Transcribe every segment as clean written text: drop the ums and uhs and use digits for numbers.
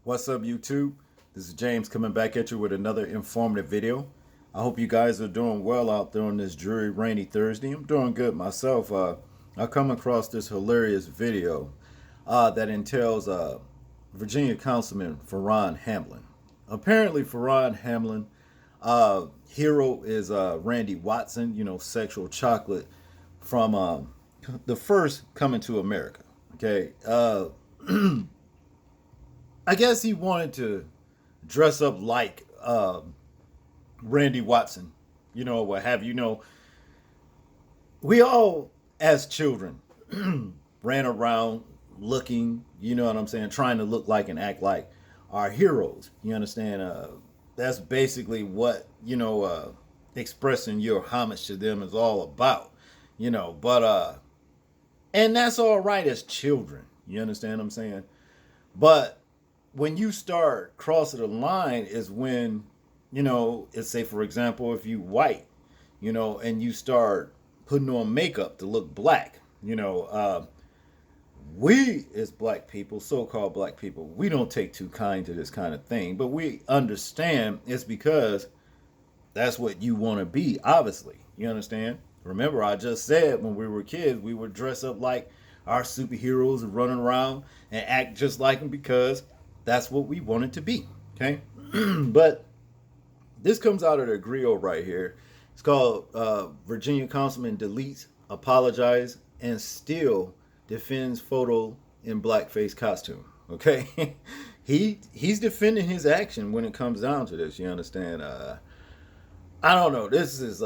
What's up, YouTube? This is James coming back at you with another informative video. I hope you guys are doing well out there on this dreary, rainy Thursday. I'm doing good myself. I come across this hilarious video that entails Virginia Councilman Faron Hamblin. Apparently, Faron Hamblin, hero is Randy Watson, sexual chocolate from the first Coming to America. Okay. I guess he wanted to dress up like Randy Watson, what have you. We all, as children, ran around looking, you know what I'm saying, trying to look like and act like our heroes. You understand? That's basically what, expressing your homage to them is all about, and that's all right as children. You understand what I'm saying? But when you start crossing the line is when, let's say, for example, if you white, and you start putting on makeup to look black, we as black people, so-called black people, we don't take too kind to this kind of thing, but we understand it's because that's what you want to be, obviously. You understand? Remember, I just said when we were kids, we would dress up like our superheroes and running around and act just like them because that's what we wanted to be. Okay. But this comes out of the griot right here. It's called Virginia Councilman deletes, apologize, and still defends photo in blackface costume. Okay. He's defending his action when it comes down to this. You understand? I don't know. This is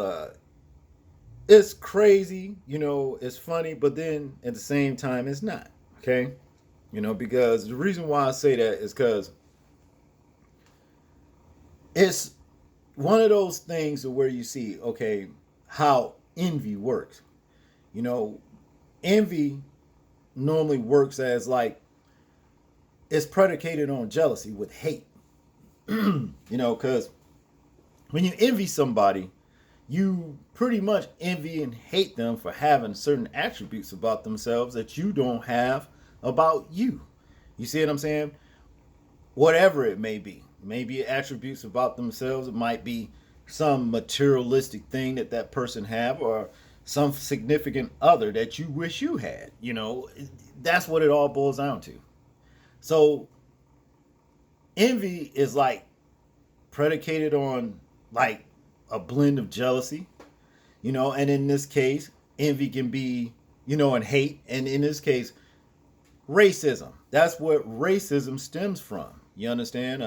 it's crazy, it's funny, but then at the same time it's not. Okay. Because the reason why I say that is because it's one of those things where you see, okay, how envy works. Envy normally works as like it's predicated on jealousy with hate. Because when you envy somebody, you pretty much envy and hate them for having certain attributes about themselves that you don't have about you. You see what I'm saying? Whatever it may be. Maybe attributes about themselves. It might be some materialistic thing that person have, or some significant other that you wish you had. That's what it all boils down to. So envy is like predicated on like a blend of jealousy, and in this case, envy can be, and hate, and in this case, racism. That's what racism stems from. You understand?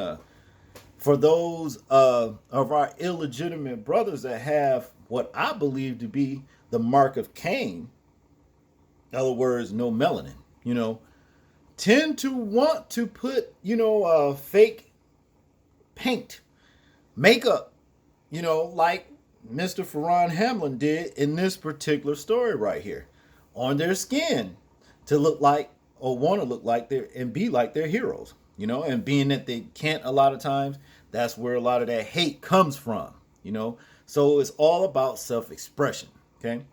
For those of our illegitimate brothers that have what I believe to be the mark of Cain, in other words, no melanin, tend to want to put, fake paint, makeup, like Mr. Faron Hamblin did in this particular story right here, on their skin to look like or want to look like their and be like their heroes, and being that they can't a lot of times, that's where a lot of that hate comes from, So it's all about self-expression, okay?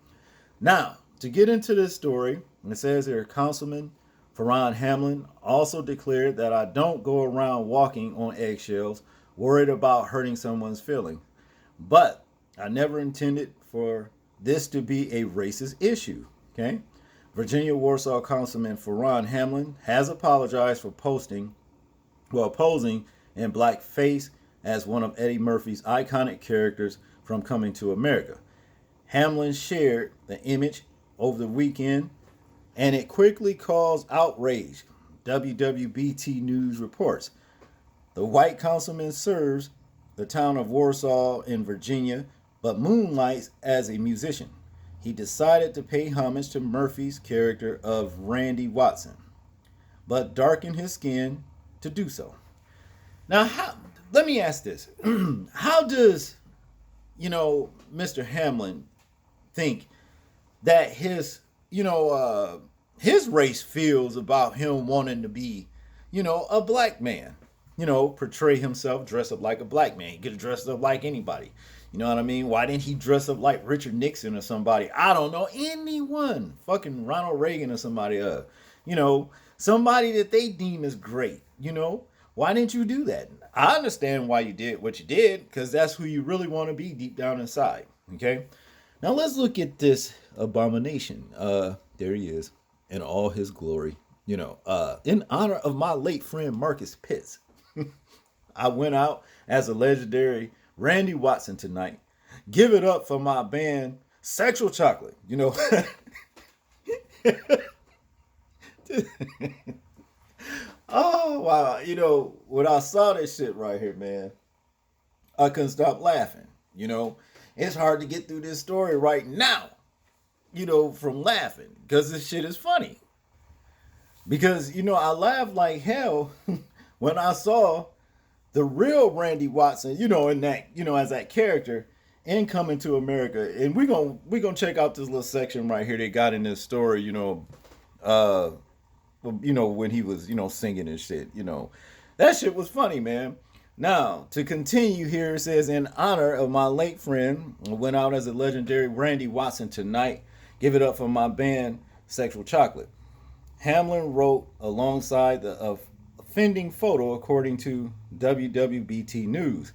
Now, to get into this story, it says here, Councilman Faron Hamblin also declared that I don't go around walking on eggshells, worried about hurting someone's feelings. But I never intended for this to be a racist issue, okay? Virginia Warsaw Councilman Faron Hamblin has apologized for posing in blackface as one of Eddie Murphy's iconic characters from Coming to America. Hamblin shared the image over the weekend, and it quickly caused outrage. WWBT News reports. The white councilman serves the town of Warsaw in Virginia, but moonlights as a musician. He decided to pay homage to Murphy's character of Randy Watson, but darkened his skin to do so. Now, let me ask this. How does, Mr. Hamblin think that his race feels about him wanting to be, a black man? Portray himself, dress up like a black man. He could have dressed up like anybody. You know what I mean? Why didn't he dress up like Richard Nixon or somebody? I don't know. Anyone. Fucking Ronald Reagan or somebody. Somebody that they deem as great. Why didn't you do that? I understand why you did what you did, because that's who you really want to be deep down inside. Okay. Now let's look at this abomination. There he is in all his glory. In honor of my late friend Marcus Pitts, I went out as a legendary Randy Watson tonight. Give it up for my band Sexual Chocolate. Oh wow. When I saw this shit right here, man, I couldn't stop laughing. It's hard to get through this story right now, from laughing, because this shit is funny. Because, I laughed like hell when I saw the real Randy Watson, in that, as that character in Coming to America. And we're gonna check out this little section right here they got in this story, when he was, singing and shit, That shit was funny, man. Now, to continue here, it says, in honor of my late friend, went out as a legendary Randy Watson tonight. Give it up for my band, Sexual Chocolate. Hamblin wrote alongside the offending photo, according to WWBT News.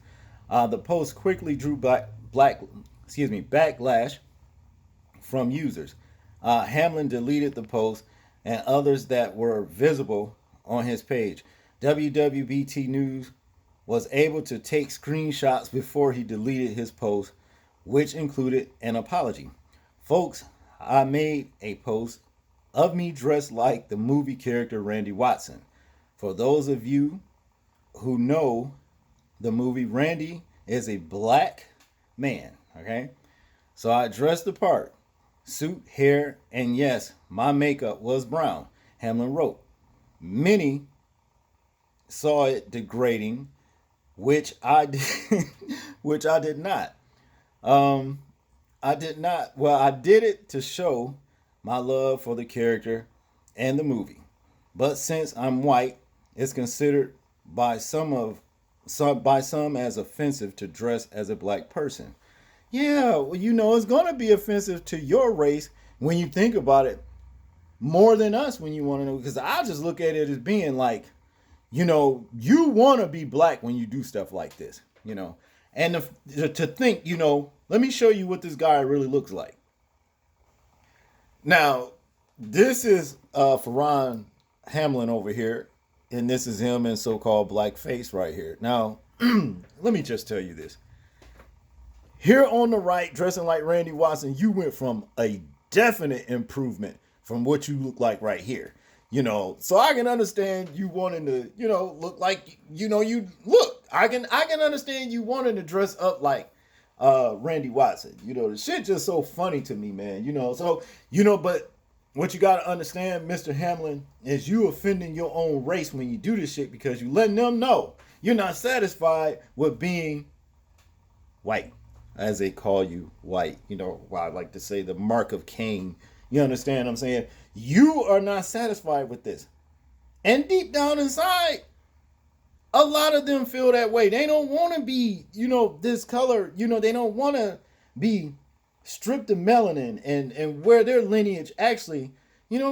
The post quickly drew backlash from users. Hamblin deleted the post and others that were visible on his page. WWBT News was able to take screenshots before he deleted his post, which included an apology. Folks, I made a post of me dressed like the movie character Randy Watson. For those of you who know the movie, Randy is a black man, okay? So I dressed the part, suit, hair, and yes, my makeup was brown, Hamblin wrote. Many saw it degrading, which I did, which I did not. I did not. Well, I did it to show my love for the character and the movie. But since I'm white, it's considered by some as offensive to dress as a black person. Yeah, well, it's going to be offensive to your race when you think about it more than us when you want to know. Because I just look at it as being like, you want to be black when you do stuff like this, and to think, let me show you what this guy really looks like. Now, this is Faron Hamblin over here, and this is him in so-called blackface right here. Now, let me just tell you this. Here on the right, dressing like Randy Watson, you went from a definite improvement from what you look like right here. So I can understand you wanting to, look like, you look. I can understand you wanting to dress up like Randy Watson. The shit just so funny to me, man. So, but what you got to understand, Mr. Hamblin, is you offending your own race when you do this shit, because you letting them know you're not satisfied with being white, as they call you white. I like to say the mark of Cain. You understand what I'm saying? You are not satisfied with this. And deep down inside, a lot of them feel that way. They don't want to be, this color. They don't want to be stripped of melanin and where their lineage actually,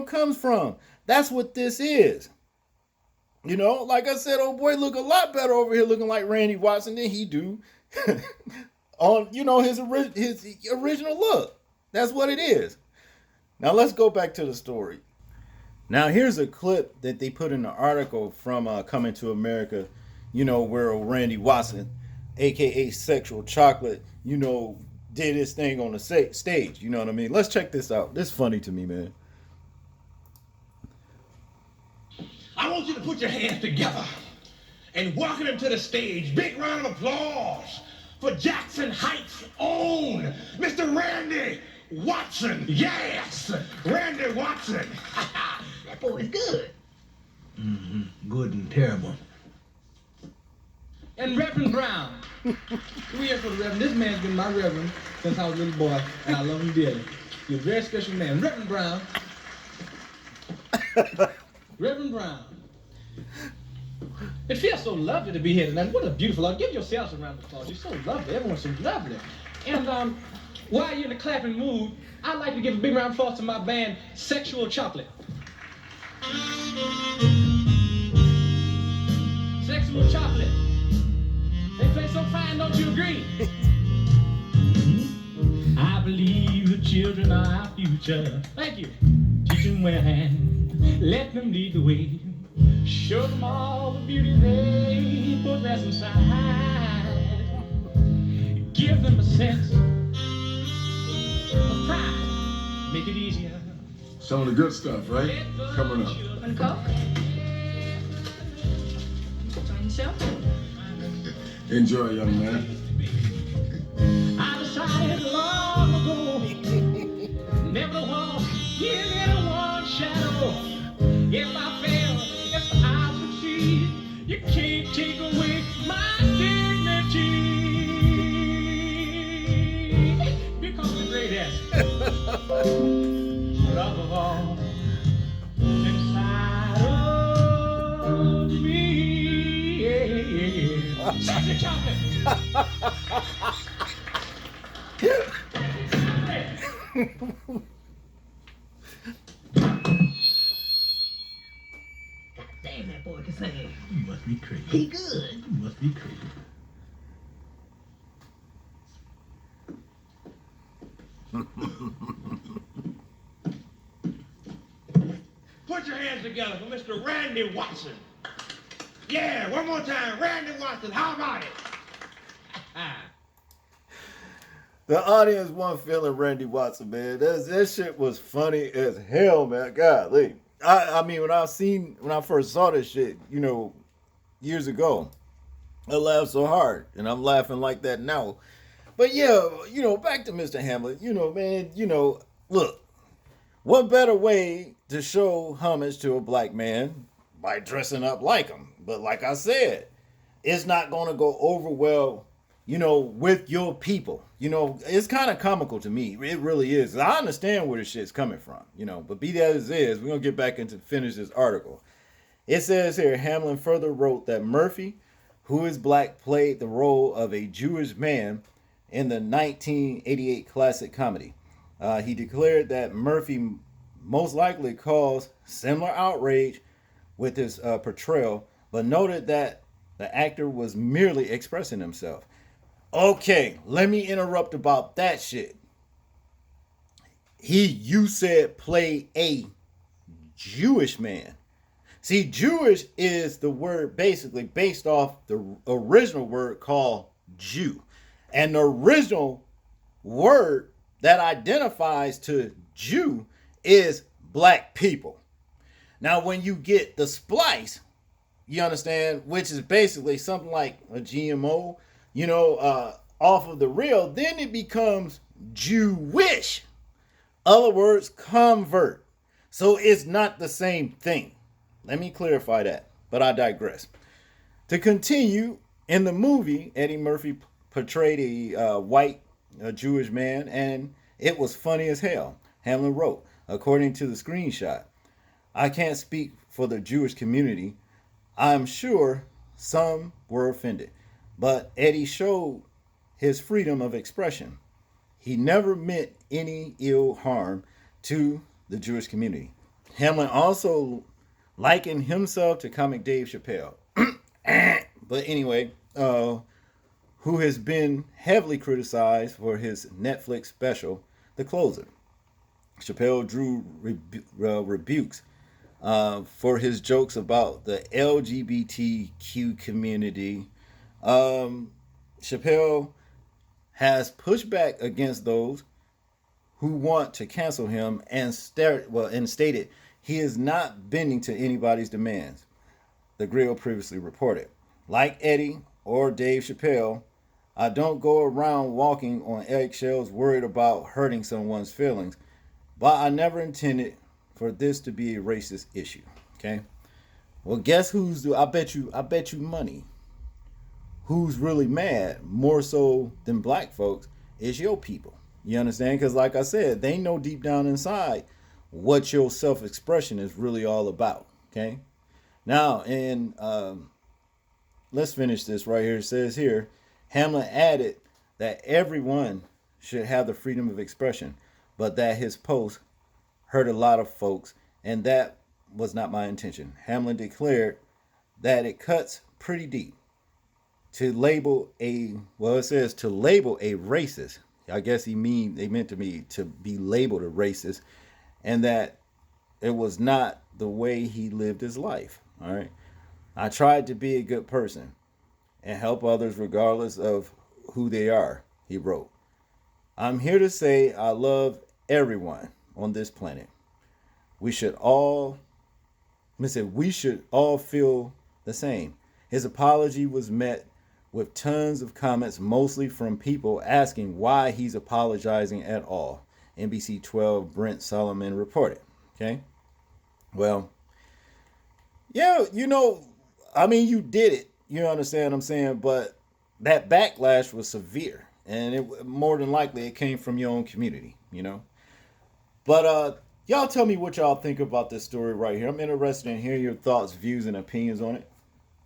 comes from. That's what this is. Like I said, old boy look a lot better over here looking like Randy Watson than he do on, his original look. That's what it is. Now let's go back to the story. Now here's a clip that they put in the article from Coming to America, where Randy Watson, aka Sexual Chocolate, did his thing on the stage. You know what I mean? Let's check this out. This is funny to me, man. I want you to put your hands together and welcome him to the stage. Big round of applause for Jackson Heights' own Mr. Randy Watson. Yes, Randy Watson. That boy is good. Mm-hmm. Good and terrible. And Reverend Brown. We here for the Reverend. This man's been my Reverend since I was a little boy, and I love him dearly. He's a very special man. Reverend Brown. Reverend Brown. It feels so lovely to be here tonight. What a beautiful, give yourselves a round of applause. You're so lovely. Everyone's so lovely. And while you're in the clapping mood, I'd like to give a big round of applause to my band, Sexual Chocolate. or chocolate. They play so fine, don't you agree? I believe the children are our future. Thank you. Teach them well and let them lead the way. Show them all the beauty they possess inside. Give them a sense of pride. Make it easier. Some of the good stuff, right? Coming up. Want a Coke? Join the show? Enjoy, young man. I decided long ago never to walk in anyone's shadow. If I fail, if I succeed, you can't take away my dignity. Because the greatest love of all is inside of me. Yeah. Sexy chocolate. God damn, that boy can sing. You must be crazy. He good. You must be crazy. Put your hands together for Mr. Randy Watson. Yeah, one more time. Randy Watson, how about it? The audience wasn't feeling Randy Watson, man. That shit was funny as hell, man. Golly. I mean, when I first saw this shit, years ago, I laughed so hard, and I'm laughing like that now. But yeah, back to Mr. Hamlin. Man, look, what better way to show homage to a black man by dressing up like him? But like I said, it's not going to go over well, with your people. It's kind of comical to me. It really is. I understand where this shit's coming from, but be that as it is, we're going to get back into finish this article. It says here, Hamlin further wrote that Murphy, who is black, played the role of a Jewish man in the 1988 classic comedy. He declared that Murphy most likely caused similar outrage with his portrayal, but noted that the actor was merely expressing himself. Okay, let me interrupt about that shit. You said play a Jewish man. See, Jewish is the word basically based off the original word called Jew. And the original word that identifies to Jew is black people. Now, when you get the splice, you understand, which is basically something like a GMO, off of the real, then it becomes Jewish. Other words, convert. So it's not the same thing. Let me clarify that, but I digress. To continue, in the movie, Eddie Murphy portrayed a white Jewish man, and it was funny as hell. Hamlin wrote, according to the screenshot, I can't speak for the Jewish community. I'm sure some were offended, but Eddie showed his freedom of expression. He never meant any ill harm to the Jewish community. Hamlin also likened himself to comic Dave Chappelle. But anyway, who has been heavily criticized for his Netflix special, The Closer. Chappelle drew rebukes for his jokes about the LGBTQ community. Chappelle has pushed back against those who want to cancel him and stated he is not bending to anybody's demands. The Grill previously reported. Like Eddie or Dave Chappelle, I don't go around walking on eggshells worried about hurting someone's feelings, but I never intended for this to be a racist issue. Okay? Well, guess I bet you money. Who's really mad more so than black folks is your people. You understand? Because like I said, they know deep down inside what your self-expression is really all about. Okay? Now, let's finish this right here. It says here, Hamlin added that everyone should have the freedom of expression, but that his post hurt a lot of folks, and that was not my intention. Hamlin declared that it cuts pretty deep to label a, well, it says to label a racist. I guess they meant to me to be labeled a racist, and that it was not the way he lived his life. All right. I tried to be a good person and help others regardless of who they are, he wrote. I'm here to say I love everyone on this planet. We should all feel the same. His apology was met with tons of comments, mostly from people asking why he's apologizing at all. NBC 12 Brent Solomon reported. Okay. Well, yeah, you did it. You understand what I'm saying? But that backlash was severe. And it more than likely it came from your own community, But y'all tell me what y'all think about this story right here. I'm interested in hearing your thoughts, views, and opinions on it.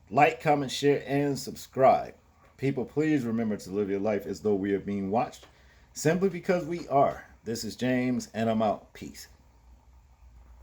Like, comment, share, and subscribe. People, please remember to live your life as though we are being watched, simply because we are. This is James, and I'm out. Peace.